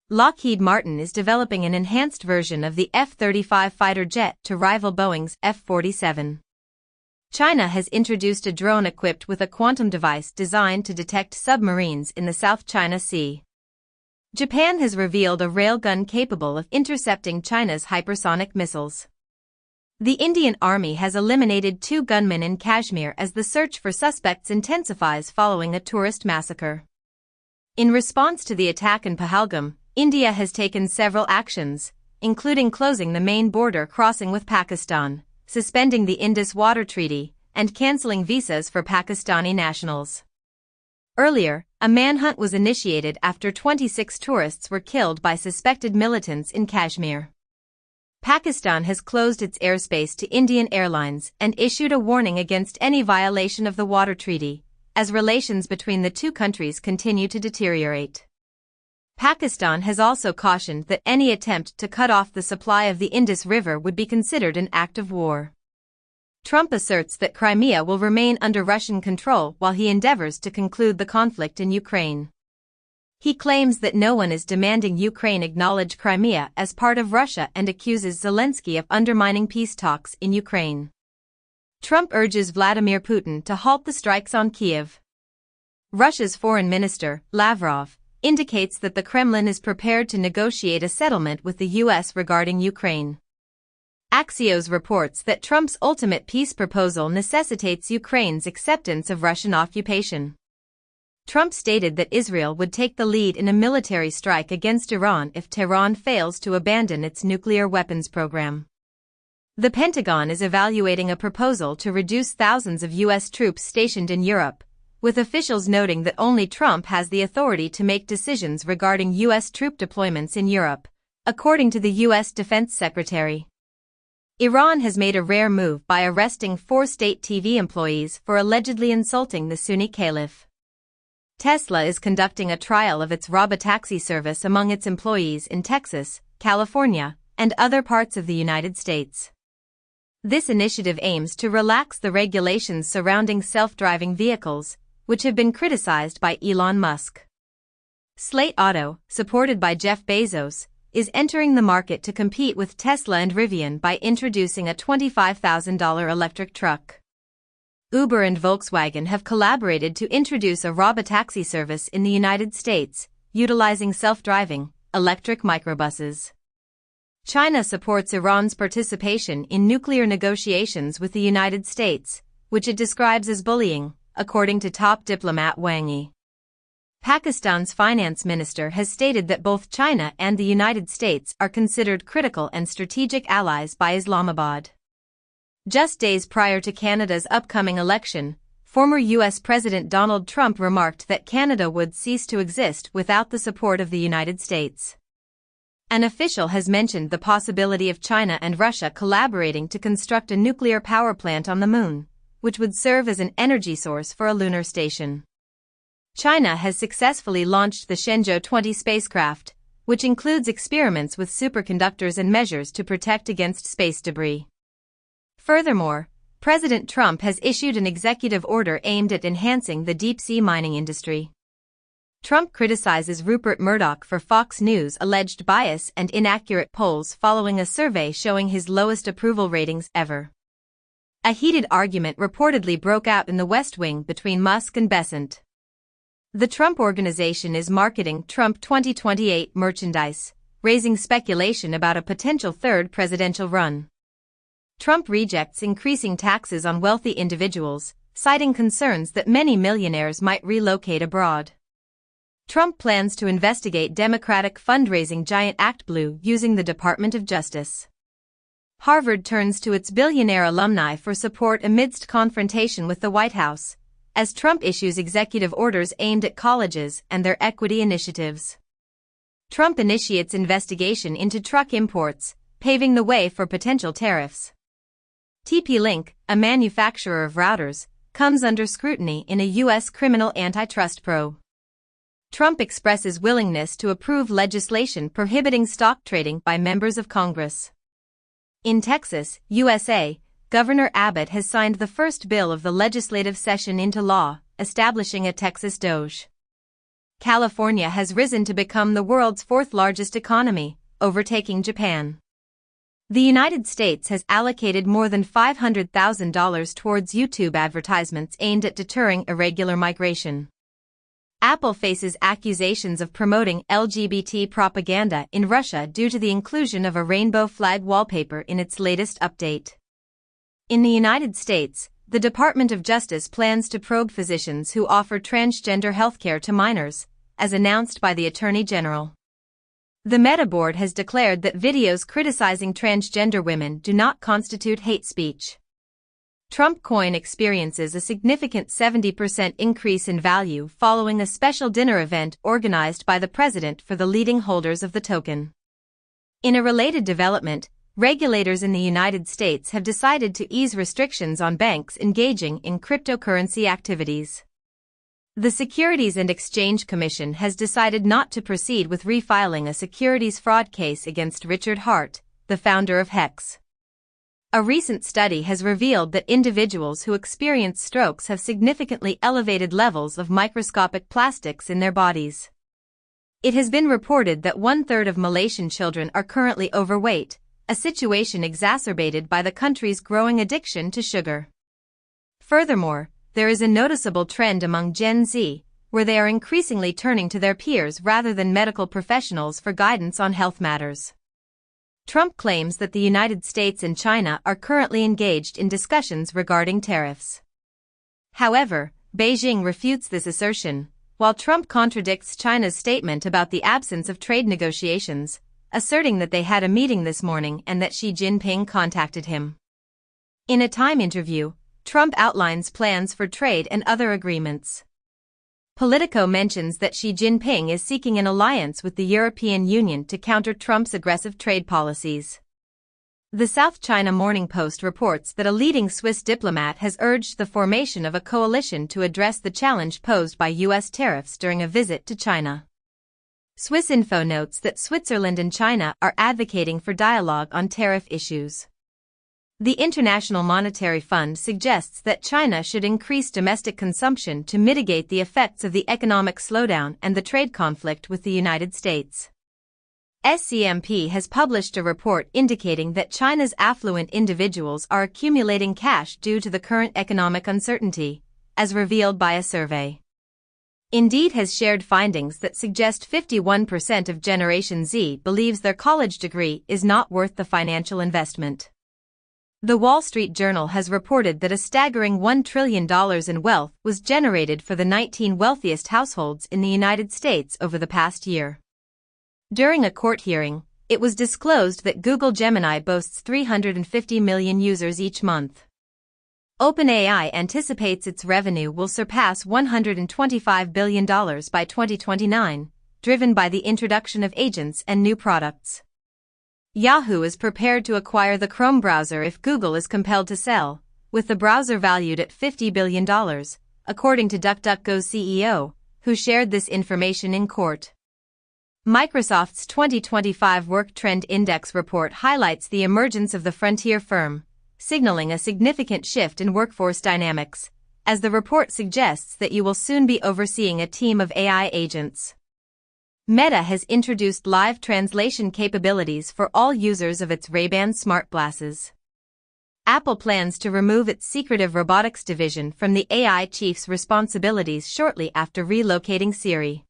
Lockheed Martin is developing an enhanced version of the F-35 fighter jet to rival Boeing's F-47. China has introduced a drone equipped with a quantum device designed to detect submarines in the South China Sea. Japan has revealed a railgun capable of intercepting China's hypersonic missiles. The Indian Army has eliminated 2 gunmen in Kashmir as the search for suspects intensifies following a tourist massacre. In response to the attack in Pahalgam, India has taken several actions, including closing the main border crossing with Pakistan, suspending the Indus Water Treaty, and cancelling visas for Pakistani nationals. Earlier, a manhunt was initiated after 26 tourists were killed by suspected militants in Kashmir. Pakistan has closed its airspace to Indian Airlines and issued a warning against any violation of the water treaty, as relations between the two countries continue to deteriorate. Pakistan has also cautioned that any attempt to cut off the supply of the Indus River would be considered an act of war. Trump asserts that Crimea will remain under Russian control while he endeavors to conclude the conflict in Ukraine. He claims that no one is demanding Ukraine acknowledge Crimea as part of Russia and accuses Zelensky of undermining peace talks in Ukraine. Trump urges Vladimir Putin to halt the strikes on Kyiv. Russia's Foreign Minister, Lavrov, indicates that the Kremlin is prepared to negotiate a settlement with the U.S. regarding Ukraine. Axios reports that Trump's ultimate peace proposal necessitates Ukraine's acceptance of Russian occupation. Trump stated that Israel would take the lead in a military strike against Iran if Tehran fails to abandon its nuclear weapons program. The Pentagon is evaluating a proposal to reduce thousands of U.S. troops stationed in Europe, with officials noting that only Trump has the authority to make decisions regarding U.S. troop deployments in Europe, according to the U.S. Defense Secretary. Iran has made a rare move by arresting 4 state TV employees for allegedly insulting the Sunni caliph. Tesla is conducting a trial of its robotaxi service among its employees in Texas, California, and other parts of the United States. This initiative aims to relax the regulations surrounding self-driving vehicles, which have been criticized by Elon Musk. Slate Auto, supported by Jeff Bezos, is entering the market to compete with Tesla and Rivian by introducing a $25,000 electric truck. Uber and Volkswagen have collaborated to introduce a robotaxi service in the United States, utilizing self-driving, electric microbuses. China supports Iran's participation in nuclear negotiations with the United States, which it describes as bullying, according to top diplomat Wang Yi. Pakistan's finance minister has stated that both China and the United States are considered critical and strategic allies by Islamabad. Just days prior to Canada's upcoming election, former U.S. President Donald Trump remarked that Canada would cease to exist without the support of the United States. An official has mentioned the possibility of China and Russia collaborating to construct a nuclear power plant on the moon, which would serve as an energy source for a lunar station. China has successfully launched the Shenzhou 20 spacecraft, which includes experiments with superconductors and measures to protect against space debris. Furthermore, President Trump has issued an executive order aimed at enhancing the deep-sea mining industry. Trump criticizes Rupert Murdoch for Fox News' alleged bias and inaccurate polls following a survey showing his lowest approval ratings ever. A heated argument reportedly broke out in the West Wing between Musk and Besant. The Trump Organization is marketing Trump 2028 merchandise, raising speculation about a potential third presidential run. Trump rejects increasing taxes on wealthy individuals, citing concerns that many millionaires might relocate abroad. Trump plans to investigate Democratic fundraising giant ActBlue using the Department of Justice. Harvard turns to its billionaire alumni for support amidst confrontation with the White House, as Trump issues executive orders aimed at colleges and their equity initiatives. Trump initiates investigation into truck imports, paving the way for potential tariffs. TP-Link, a manufacturer of routers, comes under scrutiny in a U.S. criminal antitrust probe. Trump expresses willingness to approve legislation prohibiting stock trading by members of Congress. In Texas, USA, Governor Abbott has signed the first bill of the legislative session into law, establishing a Texas Doge. California has risen to become the world's fourth-largest economy, overtaking Japan. The United States has allocated more than $500,000 towards YouTube advertisements aimed at deterring irregular migration. Apple faces accusations of promoting LGBT propaganda in Russia due to the inclusion of a rainbow flag wallpaper in its latest update. In the United States, the Department of Justice plans to probe physicians who offer transgender healthcare to minors, as announced by the Attorney General. The Meta Board has declared that videos criticizing transgender women do not constitute hate speech. Trump coin experiences a significant 70% increase in value following a special dinner event organized by the president for the leading holders of the token. In a related development, regulators in the United States have decided to ease restrictions on banks engaging in cryptocurrency activities. The Securities and Exchange Commission has decided not to proceed with refiling a securities fraud case against Richard Hart, the founder of Hex. A recent study has revealed that individuals who experience strokes have significantly elevated levels of microscopic plastics in their bodies. It has been reported that 1/3 of Malaysian children are currently overweight, a situation exacerbated by the country's growing addiction to sugar. Furthermore, there is a noticeable trend among Gen Z, where they are increasingly turning to their peers rather than medical professionals for guidance on health matters. Trump claims that the United States and China are currently engaged in discussions regarding tariffs. However, Beijing refutes this assertion, while Trump contradicts China's statement about the absence of trade negotiations, asserting that they had a meeting this morning and that Xi Jinping contacted him. In a Time interview, Trump outlines plans for trade and other agreements. Politico mentions that Xi Jinping is seeking an alliance with the European Union to counter Trump's aggressive trade policies. The South China Morning Post reports that a leading Swiss diplomat has urged the formation of a coalition to address the challenge posed by U.S. tariffs during a visit to China. Swiss Info notes that Switzerland and China are advocating for dialogue on tariff issues. The International Monetary Fund suggests that China should increase domestic consumption to mitigate the effects of the economic slowdown and the trade conflict with the United States. SCMP has published a report indicating that China's affluent individuals are accumulating cash due to the current economic uncertainty, as revealed by a survey. Indeed has shared findings that suggest 51% of Generation Z believes their college degree is not worth the financial investment. The Wall Street Journal has reported that a staggering $1 trillion in wealth was generated for the 19 wealthiest households in the United States over the past year. During a court hearing, it was disclosed that Google Gemini boasts 350 million users each month. OpenAI anticipates its revenue will surpass $125 billion by 2029, driven by the introduction of agents and new products. Yahoo is prepared to acquire the Chrome browser if Google is compelled to sell, with the browser valued at $50 billion, according to DuckDuckGo's CEO, who shared this information in court. Microsoft's 2025 Work Trend Index report highlights the emergence of the frontier firm, signaling a significant shift in workforce dynamics, as the report suggests that you will soon be overseeing a team of AI agents. Meta has introduced live translation capabilities for all users of its Ray-Ban smart glasses. Apple plans to remove its secretive robotics division from the AI chief's responsibilities shortly after relocating Siri.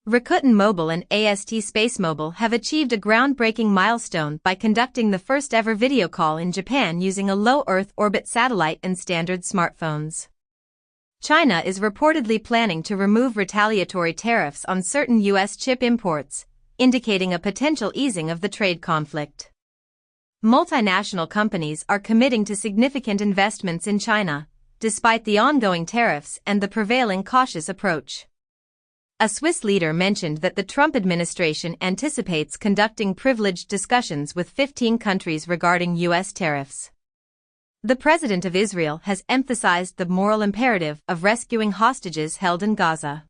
Rakuten Mobile and AST SpaceMobile have achieved a groundbreaking milestone by conducting the first-ever video call in Japan using a low Earth orbit satellite and standard smartphones. China is reportedly planning to remove retaliatory tariffs on certain U.S. chip imports, indicating a potential easing of the trade conflict. Multinational companies are committing to significant investments in China, despite the ongoing tariffs and the prevailing cautious approach. A Swiss leader mentioned that the Trump administration anticipates conducting privileged discussions with 15 countries regarding U.S. tariffs. The President of Israel has emphasized the moral imperative of rescuing hostages held in Gaza.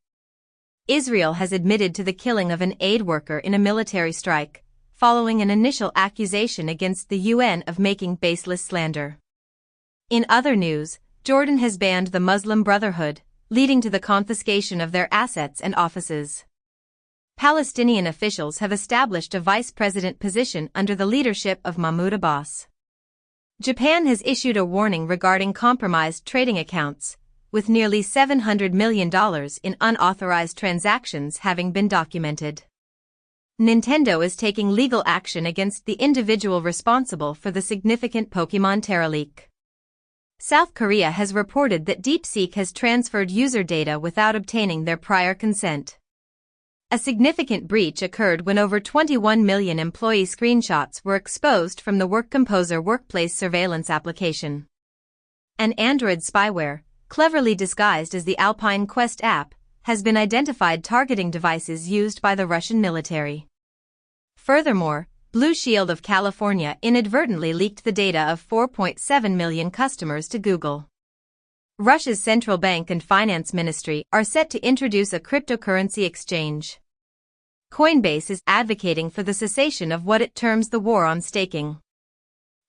Israel has admitted to the killing of an aid worker in a military strike, following an initial accusation against the UN of making baseless slander. In other news, Jordan has banned the Muslim Brotherhood, leading to the confiscation of their assets and offices. Palestinian officials have established a vice president position under the leadership of Mahmoud Abbas. Japan has issued a warning regarding compromised trading accounts, with nearly $700 million in unauthorized transactions having been documented. Nintendo is taking legal action against the individual responsible for the significant Pokémon Terra leak. South Korea has reported that DeepSeek has transferred user data without obtaining their prior consent. A significant breach occurred when over 21 million employee screenshots were exposed from the Work Composer workplace surveillance application. An Android spyware, cleverly disguised as the Alpine Quest app, has been identified targeting devices used by the Russian military. Furthermore, Blue Shield of California inadvertently leaked the data of 4.7 million customers to Google. Russia's central bank and finance ministry are set to introduce a cryptocurrency exchange. Coinbase is advocating for the cessation of what it terms the war on staking.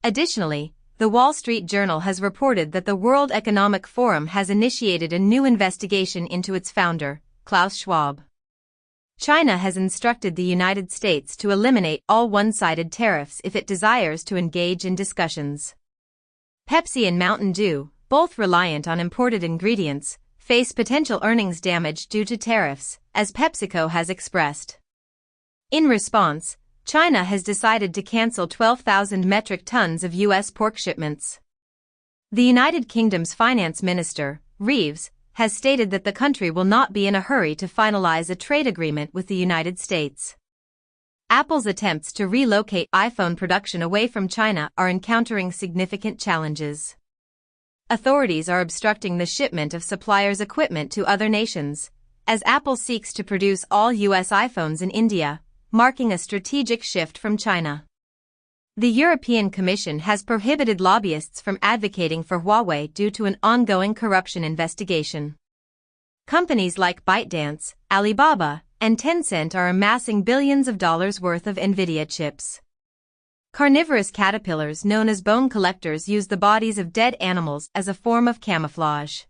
Additionally, the Wall Street Journal has reported that the World Economic Forum has initiated a new investigation into its founder, Klaus Schwab. China has instructed the United States to eliminate all one-sided tariffs if it desires to engage in discussions. Pepsi and Mountain Dew, both reliant on imported ingredients, face potential earnings damage due to tariffs, as PepsiCo has expressed. In response, China has decided to cancel 12,000 metric tons of U.S. pork shipments. The United Kingdom's finance minister, Reeves, has stated that the country will not be in a hurry to finalize a trade agreement with the United States. Apple's attempts to relocate iPhone production away from China are encountering significant challenges. Authorities are obstructing the shipment of suppliers' equipment to other nations, as Apple seeks to produce all U.S. iPhones in India, marking a strategic shift from China. The European Commission has prohibited lobbyists from advocating for Huawei due to an ongoing corruption investigation. Companies like ByteDance, Alibaba, and Tencent are amassing billions of dollars worth of NVIDIA chips. Carnivorous caterpillars known as bone collectors use the bodies of dead animals as a form of camouflage.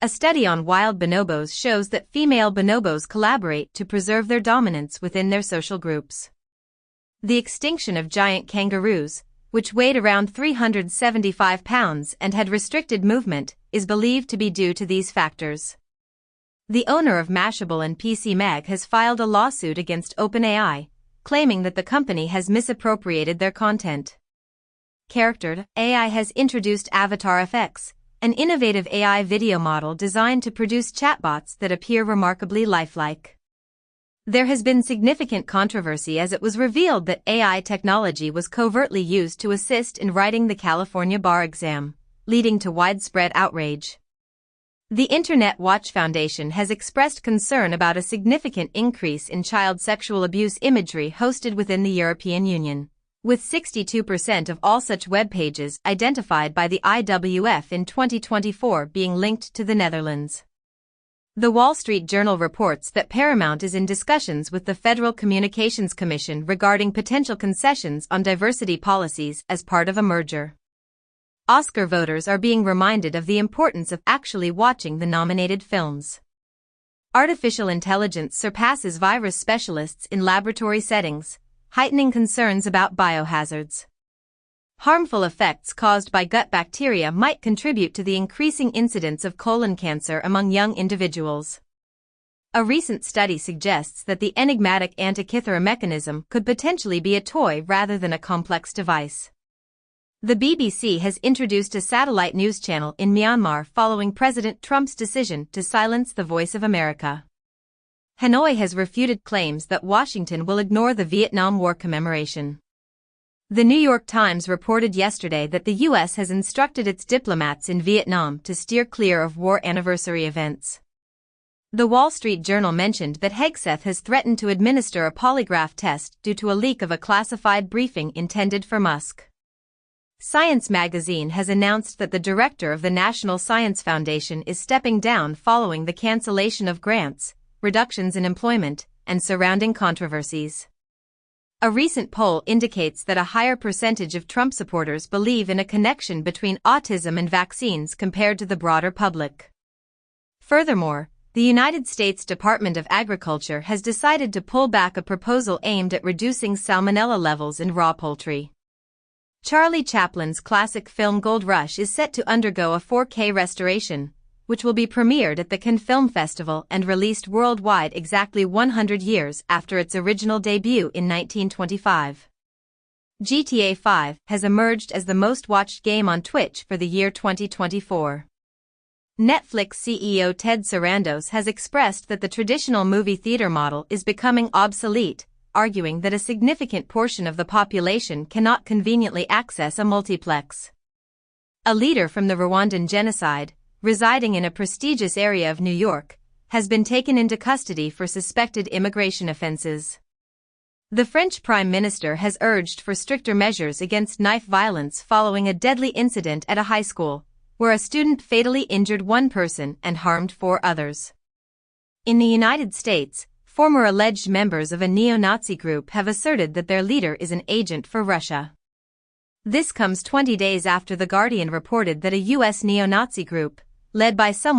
A study on wild bonobos shows that female bonobos collaborate to preserve their dominance within their social groups. The extinction of giant kangaroos, which weighed around 375 pounds and had restricted movement, is believed to be due to these factors. The owner of Mashable and PC Mag has filed a lawsuit against OpenAI, claiming that the company has misappropriated their content. Charactered AI has introduced Avatar FX, an innovative AI video model designed to produce chatbots that appear remarkably lifelike. There has been significant controversy as it was revealed that AI technology was covertly used to assist in writing the California bar exam, leading to widespread outrage. The Internet Watch Foundation has expressed concern about a significant increase in child sexual abuse imagery hosted within the European Union, with 62% of all such web pages identified by the IWF in 2024 being linked to the Netherlands. The Wall Street Journal reports that Paramount is in discussions with the Federal Communications Commission regarding potential concessions on diversity policies as part of a merger. Oscar voters are being reminded of the importance of actually watching the nominated films. Artificial intelligence surpasses virus specialists in laboratory settings, heightening concerns about biohazards. Harmful effects caused by gut bacteria might contribute to the increasing incidence of colon cancer among young individuals. A recent study suggests that the enigmatic Antikythera mechanism could potentially be a toy rather than a complex device. The BBC has introduced a satellite news channel in Myanmar following President Trump's decision to silence the Voice of America. Hanoi has refuted claims that Washington will ignore the Vietnam War commemoration. The New York Times reported yesterday that the U.S. has instructed its diplomats in Vietnam to steer clear of war anniversary events. The Wall Street Journal mentioned that Hegseth has threatened to administer a polygraph test due to a leak of a classified briefing intended for Musk. Science magazine has announced that the director of the National Science Foundation is stepping down following the cancellation of grants, reductions in employment, and surrounding controversies. A recent poll indicates that a higher percentage of Trump supporters believe in a connection between autism and vaccines compared to the broader public. Furthermore, the United States Department of Agriculture has decided to pull back a proposal aimed at reducing salmonella levels in raw poultry. Charlie Chaplin's classic film Gold Rush is set to undergo a 4K restoration, which will be premiered at the Cannes Film Festival and released worldwide exactly 100 years after its original debut in 1925. GTA 5 has emerged as the most-watched game on Twitch for the year 2024. Netflix CEO Ted Sarandos has expressed that the traditional movie theater model is becoming obsolete, arguing that a significant portion of the population cannot conveniently access a multiplex. A leader from the Rwandan genocide, residing in a prestigious area of New York, has been taken into custody for suspected immigration offenses. The French Prime Minister has urged for stricter measures against knife violence following a deadly incident at a high school, where a student fatally injured one person and harmed 4 others. In the United States, former alleged members of a neo-Nazi group have asserted that their leader is an agent for Russia. This comes 20 days after The Guardian reported that a U.S. neo-Nazi group, led by someone